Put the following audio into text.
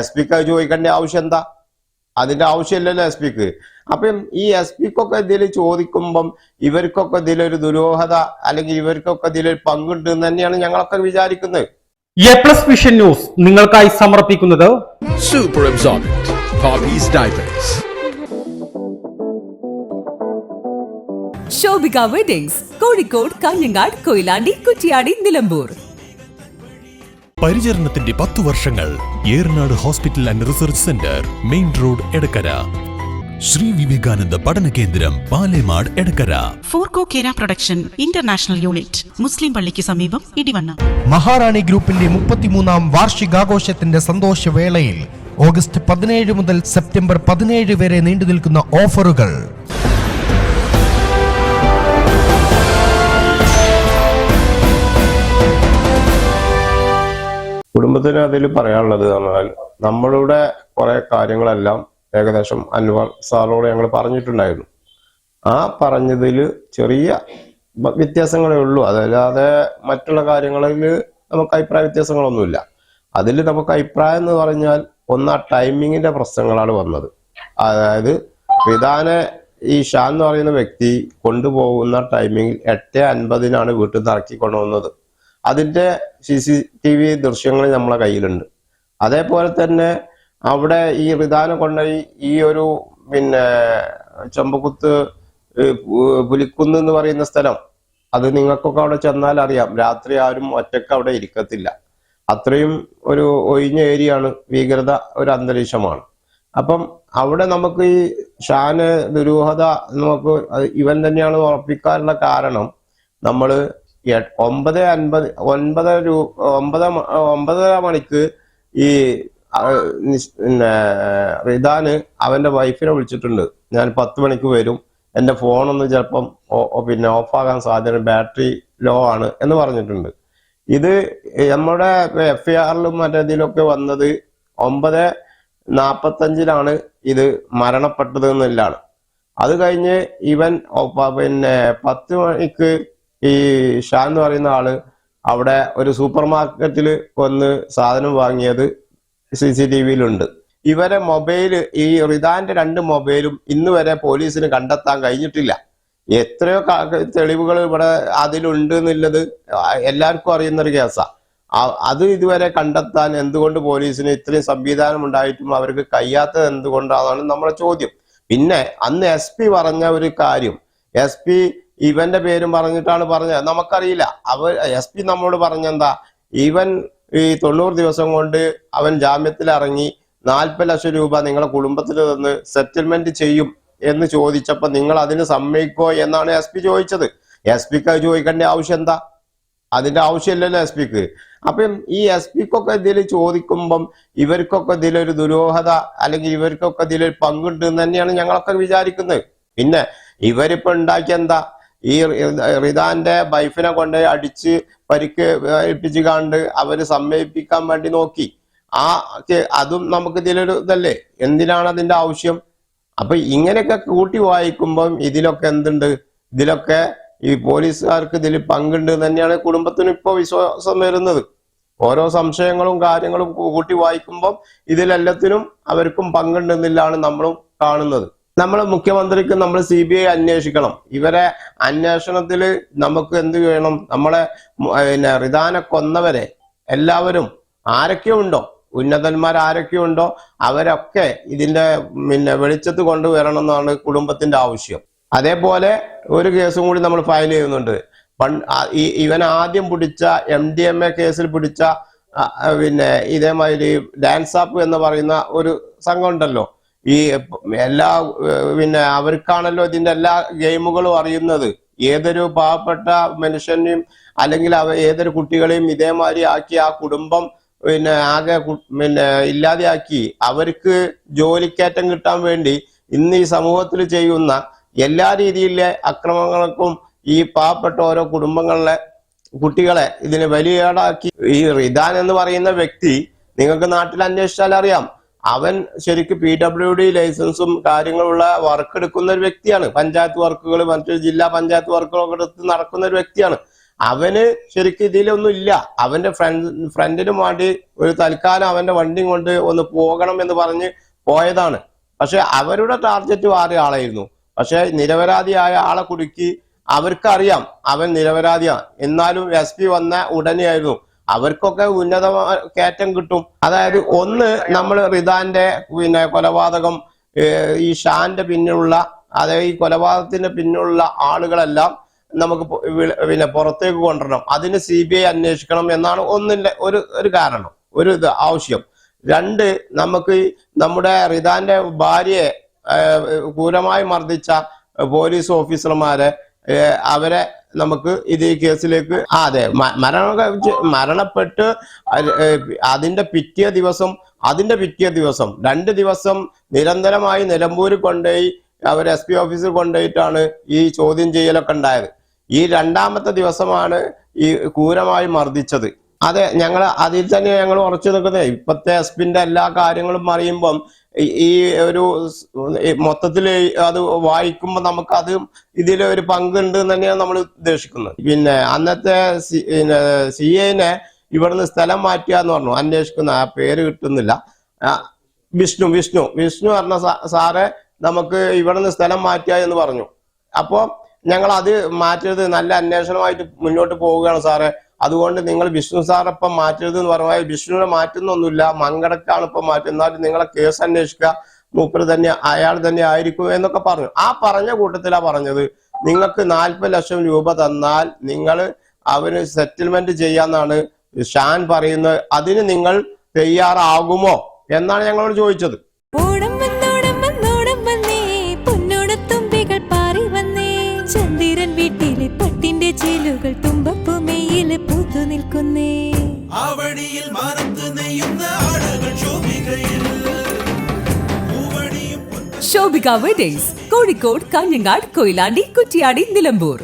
SP-ക്ക് അത് ചോദിക്കേണ്ട ആവശ്യം എന്താ? അതിന്റെ ആവശ്യമില്ലല്ലോ SP-ക്ക്. അപ്പം ഈ SP-ക്കൊക്കെ ഇതിൽ ചോദിക്കുമ്പം ഇവർക്കൊക്കെ ഇതിലൊരു ദുരൂഹത അല്ലെങ്കിൽ ഇവർക്കൊക്കെ ഇതിലൊരു പങ്കുണ്ട് എന്ന് തന്നെയാണ് ഞങ്ങളൊക്കെ വിചാരിക്കുന്നത്. A+ വിഷൻ ന്യൂസ് നിങ്ങൾക്കായി സമർപ്പിക്കുന്നത് Super Absorbent Poppy's Diapers. Shobika Weddings, Kozhikode, Kalyangad, Koilandi, Kuttiyadi, Nilambur. പരിചരണത്തിന്റെ 10 വർഷങ്ങൾ Eranad hospital and research centre, main road, Edakkara. Shri Vivekananda പഠന കേന്ദ്രം, പാലേമാട്, എടക്കര. ഫോർകോ കേര പ്രൊഡക്ഷൻ ഇന്റർനാഷണൽ യൂണിറ്റ്, മുസ്ലിം പള്ളിക്ക് സമീപം, ഇടിവണ്ണ. മഹാറാണി ഗ്രൂപ്പിന്റെ 33ാം വാർഷികാഘോഷത്തിന്റെ സന്തോഷവേളയിൽ ഓഗസ്റ്റ് 17 മുതൽ സെപ്റ്റംബർ 17 വരെ നീണ്ടുനിൽക്കുന്ന ഓഫറുകൾ. കുടുംബത്തിന് അതിൽ പറയാനുള്ളത് പറഞ്ഞാൽ നമ്മളുടെ കുറെ കാര്യങ്ങളെല്ലാം ഏകദേശം അൻവർ സാറോട് ഞങ്ങൾ പറഞ്ഞിട്ടുണ്ടായിരുന്നു. ആ പറഞ്ഞതിൽ ചെറിയ വ്യത്യാസങ്ങളേ ഉള്ളൂ, അതല്ലാതെ മറ്റുള്ള കാര്യങ്ങളിൽ നമുക്ക് അഭിപ്രായ വ്യത്യാസങ്ങളൊന്നുമില്ല. അതിൽ നമുക്ക് അഭിപ്രായം എന്ന് പറഞ്ഞാൽ ഒന്ന് ആ ടൈമിങ്ങിന്റെ പ്രശ്നങ്ങളാണ് വന്നത്. അതായത് റിദാനെ ഈ ഷാൻ എന്ന് പറയുന്ന വ്യക്തി കൊണ്ടുപോകുന്ന ടൈമിങ്ങിൽ 8:50 വീട്ടിൽ നിന്ന് ഇറക്കി കൊണ്ടുവന്നത്. അതിന്റെ CCTV ദൃശ്യങ്ങൾ നമ്മളെ കയ്യിലുണ്ട്. അതേപോലെ തന്നെ അവിടെ ഈ റിദാനെ കൊണ്ടുപോയി ഈ ഒരു ചെമ്പക്കുത്ത് പുലിക്കുന്ന് എന്ന് പറയുന്ന സ്ഥലം, അത് നിങ്ങൾക്കൊക്കെ അവിടെ ചെന്നാൽ അറിയാം, രാത്രി ആരും ഒറ്റക്ക് അവിടെ ഇരിക്കത്തില്ല. അത്രയും ഒരു ഒഴിഞ്ഞ ഏരിയയാണ്, ഭീകരത ഒരു അന്തരീക്ഷമാണ്. അപ്പം അവിടെ നമുക്ക് ഈ ഷാന് ദുരൂഹത നമുക്ക് ഇവൻ തന്നെയാണ് ഉറപ്പിക്കാനുള്ള കാരണം, നമ്മൾ 9:50 മണിക്ക് ഈ റിദാന് അവന്റെ വൈഫിനെ വിളിച്ചിട്ടുണ്ട്. ഞാൻ 10 മണിക്ക് വരും, എന്റെ ഫോണൊന്ന് ചിലപ്പം ഓഫാകാൻ സാധ്യത, ബാറ്ററി ലോ ആണ് എന്ന് പറഞ്ഞിട്ടുണ്ട്. ഇത് നമ്മുടെ FIR-ലും മറ്റേതിലൊക്കെ വന്നത് 9:45 ഇത് മരണപ്പെട്ടത് എന്നുള്ളതാണ്. അത് കഴിഞ്ഞ് ഇവൻ 10 മണിക്ക് ഈ ഷാൻ എന്ന് പറയുന്ന ആള് അവിടെ ഒരു സൂപ്പർ മാർക്കറ്റിൽ വന്ന് സാധനം വാങ്ങിയത് CCTV-യിലുണ്ട്. ഇവരെ മൊബൈല്, ഈ റിദാന്റെ 2 മൊബൈലും ഇന്ന് വരെ പോലീസിന് കണ്ടെത്താൻ കഴിഞ്ഞിട്ടില്ല. എത്രയോ തെളിവുകൾ ഇവിടെ അതിലുണ്ട് എന്നുള്ളത് എല്ലാവർക്കും അറിയുന്നൊരു കേസാണ്. അത് ഇതുവരെ കണ്ടെത്താൻ എന്തുകൊണ്ട് പോലീസിന് ഇത്രയും സംവിധാനം ഉണ്ടായിട്ടും അവർക്ക് കഴിയാത്തത് എന്തുകൊണ്ടാണെന്നാണ് നമ്മുടെ ചോദ്യം. പിന്നെ അന്ന് SP പറഞ്ഞ ഒരു കാര്യം, SP ഇവന്റെ പേരും പറഞ്ഞിട്ടാണ് പറഞ്ഞത്, നമുക്കറിയില്ല. SP നമ്മോട് പറഞ്ഞെന്താ, ഇവൻ ഈ 90 ദിവസം കൊണ്ട് അവൻ ജാമ്യത്തിൽ ഇറങ്ങി 40 ലക്ഷം രൂപ നിങ്ങളെ കുടുംബത്തിൽ നിന്ന് സെറ്റിൽമെന്റ് ചെയ്യും എന്ന് ചോദിച്ചപ്പോ നിങ്ങൾ അതിന് സമ്മതിക്കോ എന്നാണ് SP ചോദിച്ചത്. SP-ക്ക് അത് ചോദിക്കേണ്ട ആവശ്യം എന്താ? അതിന്റെ ആവശ്യമില്ലല്ലോ SP-ക്ക്. അപ്പം ഈ SP-ക്കൊക്കെ ഇതിൽ ചോദിക്കുമ്പം ഇവർക്കൊക്കെ ഇതിലൊരു ദുരൂഹത അല്ലെങ്കിൽ ഇവർക്കൊക്കെ ഇതിലൊരു പങ്കുണ്ട് എന്ന് തന്നെയാണ് ഞങ്ങളൊക്കെ വിചാരിക്കുന്നത്. പിന്നെ ഇവരിപ്പോ ഉണ്ടാക്കിയ എന്താ, ഈ റിദാന്റെ വൈഫിനെ കൊണ്ട് അടിച്ച് പരിക്ക് ഏൽപ്പിച്ച് കണ്ട് അവര് സമ്മതിപ്പിക്കാൻ വേണ്ടി നോക്കി. അതും നമുക്ക് ഇതിലൊരു ഇതല്ലേ, എന്തിനാണ് അതിന്റെ ആവശ്യം? അപ്പൊ ഇങ്ങനെയൊക്കെ കൂട്ടി വായിക്കുമ്പം ഇതിലൊക്കെ എന്തുണ്ട്, ഇതിലൊക്കെ ഈ പോലീസുകാർക്ക് ഇതിൽ പങ്കുണ്ട് തന്നെയാണ് കുടുംബത്തിന് ഇപ്പൊ വിശ്വാസം വരുന്നത്. ഓരോ സംശയങ്ങളും കാര്യങ്ങളും കൂട്ടി വായിക്കുമ്പം ഇതിലെല്ലാത്തിനും അവർക്കും പങ്കുണ്ടെന്നില്ലാണ് നമ്മളും കാണുന്നത്. നമ്മൾ മുഖ്യമന്ത്രിക്ക് നമ്മൾ CBI അന്വേഷിക്കണം. ഇവരെ അന്വേഷണത്തിൽ നമുക്ക് എന്ത് വേണം, നമ്മളെ റിദാനെ കൊന്നവരെ എല്ലാവരും ആരൊക്കെ ഉണ്ടോ, ഉന്നതന്മാർ ആരൊക്കെ ഉണ്ടോ, അവരൊക്കെ ഇതിന്റെ വെളിച്ചത്ത് കൊണ്ടുവരണം എന്നാണ് കുടുംബത്തിന്റെ ആവശ്യം. അതേപോലെ ഒരു കേസും കൂടി നമ്മൾ ഫയൽ ചെയ്യുന്നുണ്ട്. ഇവൻ ആദ്യം പിടിച്ച MDMA കേസിൽ പിടിച്ച ഇതേമാതിരി ഡാൻസ് ആപ്പ് എന്ന് പറയുന്ന ഒരു സംഘം ഉണ്ടല്ലോ, ഈ എല്ലാ അവർക്കാണല്ലോ ഇതിന്റെ എല്ലാ ഗെയിമുകളും അറിയുന്നത്. ഏതൊരു പാവപ്പെട്ട മനുഷ്യനെയും അല്ലെങ്കിൽ ഏതൊരു കുട്ടികളെയും ഇതേമാതിരി ആക്കി ആ കുടുംബം ആകെ ഇല്ലാതെയാക്കി അവർക്ക് ജോലിക്കയറ്റം കിട്ടാൻ വേണ്ടി ഇന്ന് ഈ സമൂഹത്തിൽ ചെയ്യുന്ന എല്ലാ രീതിയിലെ അക്രമങ്ങൾക്കും ഈ പാവപ്പെട്ട ഓരോ കുടുംബങ്ങളിലെ കുട്ടികളെ ഇതിന് വലിയേടാക്കി. ഈ റിദാൻ എന്ന് പറയുന്ന വ്യക്തി നിങ്ങൾക്ക് നാട്ടിൽ അന്വേഷിച്ചാൽ അറിയാം, അവൻ ശരിക്കും PWD ലൈസൻസും കാര്യങ്ങളുള്ള വർക്ക് എടുക്കുന്ന ഒരു വ്യക്തിയാണ്. പഞ്ചായത്ത് വർക്കുകൾ, മറ്റൊരു ജില്ലാ പഞ്ചായത്ത് വർക്കുകളൊക്കെ എടുത്ത് നടക്കുന്ന ഒരു വ്യക്തിയാണ്. അവന് ശരിക്കും ഇതിലൊന്നും ഇല്ല. അവന്റെ ഫ്രണ്ടിനും വേണ്ടി ഒരു തൽക്കാലം അവന്റെ വണ്ടിയും കൊണ്ട് ഒന്ന് പോകണം എന്ന് പറഞ്ഞ് പോയതാണ്. പക്ഷെ അവരുടെ ടാർഗറ്റ് വേറെ ആളായിരുന്നു. പക്ഷെ നിരപരാധിയായ ആളെ കുടുക്കി. അവർക്കറിയാം അവൻ നിരപരാധിയാണ്. എന്നാലും SP വന്ന ഉടനെയായിരുന്നു അവർക്കൊക്കെ ഉന്നത കയറ്റം കിട്ടും. അതായത് ഒന്ന്, നമ്മൾ റിദാന്റെ കൊലപാതകം, ഈ ഷാന്റെ പിന്നിലുള്ള, അതായത് ഈ കൊലപാതകത്തിന്റെ പിന്നിലുള്ള ആളുകളെല്ലാം നമുക്ക് പുറത്തേക്ക് കൊണ്ടുവരണം. അതിന് CBI അന്വേഷിക്കണം എന്നാണ് ഒന്നിന്റെ ഒരു കാരണം, ഒരു ആവശ്യം. രണ്ട്, നമുക്ക് നമ്മുടെ റിദാന്റെ ഭാര്യയെ ക്രൂരമായി മർദ്ദിച്ച പോലീസ് ഓഫീസർമാരെ അവരെ നമുക്ക് ഇത് ഈ കേസിലേക്ക് അതെ മരണപ്പെട്ട് അതിന്റെ പിറ്റേ ദിവസം 2 ദിവസം നിരന്തരമായി നിലമ്പൂരിൽ കൊണ്ടുപോയി അവർ SP ഓഫീസിൽ കൊണ്ടുപോയിട്ടാണ് ഈ ചോദ്യം ചെയ്യലൊക്കെ ഉണ്ടായത്. ഈ 2ാമത്തെ ദിവസമാണ് ഈ ക്രൂരമായി മർദ്ദിച്ചത്. അതെ, ഞങ്ങൾ അതിൽ തന്നെ ഞങ്ങൾ ഉറച്ചു നിൽക്കുന്നത്. ഇപ്പോഴത്തെ SP-ന്റെ എല്ലാ കാര്യങ്ങളും അറിയുമ്പം ഈ ഒരു മൊത്തത്തിൽ അത് വായിക്കുമ്പോൾ നമുക്ക് അത് ഇതിൽ ഒരു പങ്കുണ്ട് എന്ന് തന്നെയാണ് നമ്മൾ ഉദ്ദേശിക്കുന്നത്. പിന്നെ അന്നത്തെ CA-നെ ഇവിടുന്ന് സ്ഥലം മാറ്റുക എന്ന് പറഞ്ഞു. അന്വേഷിക്കുന്ന ആ പേര് കിട്ടുന്നില്ല. വിഷ്ണു പറഞ്ഞ സാറെ നമുക്ക് ഇവിടുന്ന് സ്ഥലം മാറ്റുക എന്ന് പറഞ്ഞു. അപ്പോൾ ഞങ്ങൾ അത് മാറ്റരുത്, നല്ല അന്വേഷണമായിട്ട് മുന്നോട്ട് പോവുകയാണ് സാറേ, അതുകൊണ്ട് നിങ്ങൾ വിഷ്ണു സാറപ്പം മാറ്റരുത് എന്ന് പറഞ്ഞാൽ വിഷ്ണുവിനെ മാറ്റുന്നൊന്നുമില്ല, മങ്കടക്കാണ് ഇപ്പം മാറ്റുന്നത്. എന്നാലും നിങ്ങളെ കേസ് അന്വേഷിക്കുക, മൂപ്പര് തന്നെ അയാൾ തന്നെ ആയിരിക്കും എന്നൊക്കെ പറഞ്ഞു. ആ പറഞ്ഞ കൂട്ടത്തിലാ പറഞ്ഞത്, നിങ്ങൾക്ക് 40 ലക്ഷം രൂപ തന്നാൽ നിങ്ങൾ അവന് സെറ്റിൽമെന്റ് ചെയ്യാന്നാണ് ഷാൻ പറയുന്നത്. അതിന് നിങ്ങൾ തയ്യാറാകുമോ എന്നാണ് ഞങ്ങളോട് ചോദിച്ചത്. വീട്ടിലെ പട്ടിന്റെ ചേലുകൾ തുമ്പപ്പുമേയില് പൂത്തു നിൽക്കുന്നേ. ആവണിയിൽ മാനത്ത് നെയ്യുന്ന ആടകൾ ശോഭികയിൽ. ശോഭിക വെഡിങ്സ്, കോഴിക്കോട്, കാഞ്ഞങ്ങാട്, കൊയിലാണ്ടി, കുറ്റിയാടി, നിലമ്പൂർ.